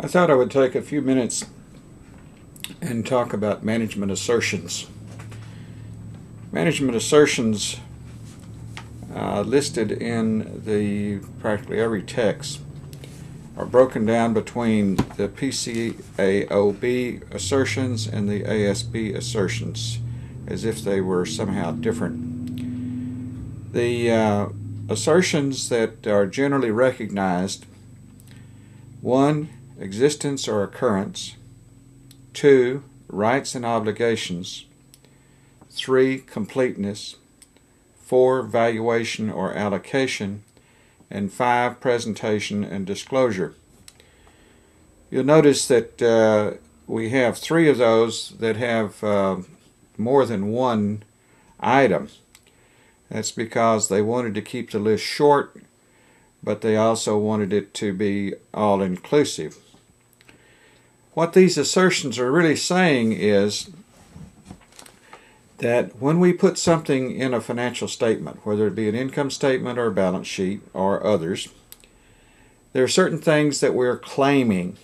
I thought I would take a few minutes and talk about management assertions. Management assertions listed in the practically every text are broken down between the PCAOB assertions and the ASB assertions as if they were somehow different. The assertions that are generally recognized: 1. Existence or occurrence. 2. Rights and obligations. 3. Completeness. 4. Valuation or allocation. And 5. Presentation and disclosure. You'll notice that we have 3 of those that have more than one item. That's because they wanted to keep the list short, but they also wanted it to be all-inclusive. What these assertions are really saying is that when we put something in a financial statement, whether it be an income statement or a balance sheet or others, there are certain things that we're claiming.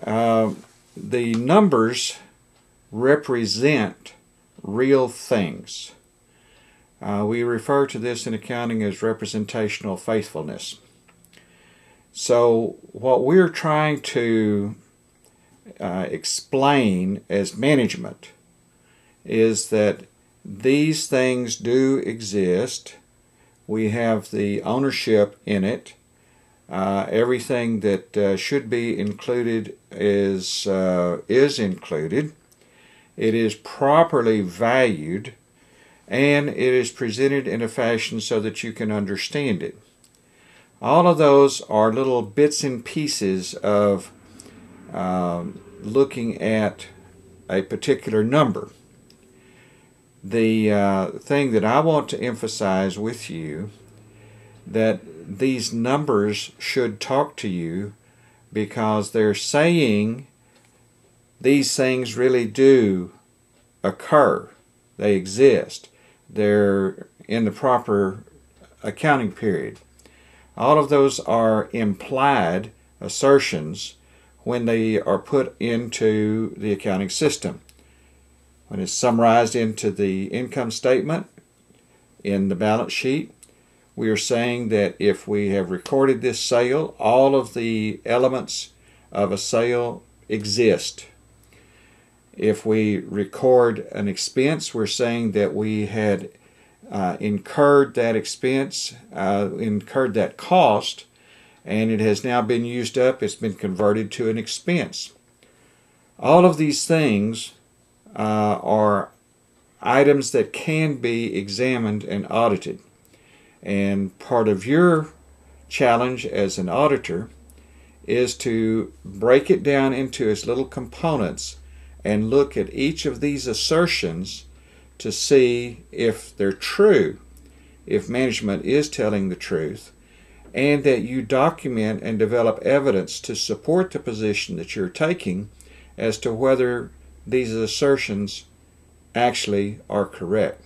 The numbers represent real things. We refer to this in accounting as representational faithfulness. So what we're trying to explain as management is that these things do exist. We have the ownership in it. Everything that should be included is included. It is properly valued, and it is presented in a fashion so that you can understand it. All of those are little bits and pieces of looking at a particular number. The thing that I want to emphasize with you, that these numbers should talk to you because they're saying these things really do occur. They exist. They're in the proper accounting period. All of those are implied assertions when they are put into the accounting system. When it's summarized into the income statement, in the balance sheet, we are saying that if we have recorded this sale, all of the elements of a sale exist. If we record an expense, we're saying that we had incurred that expense, incurred that cost, and it has now been used up. It's been converted to an expense. All of these things are items that can be examined and audited. And part of your challenge as an auditor is to break it down into its little components and look at each of these assertions to see if they're true, if management is telling the truth, and that you document and develop evidence to support the position that you're taking as to whether these assertions actually are correct.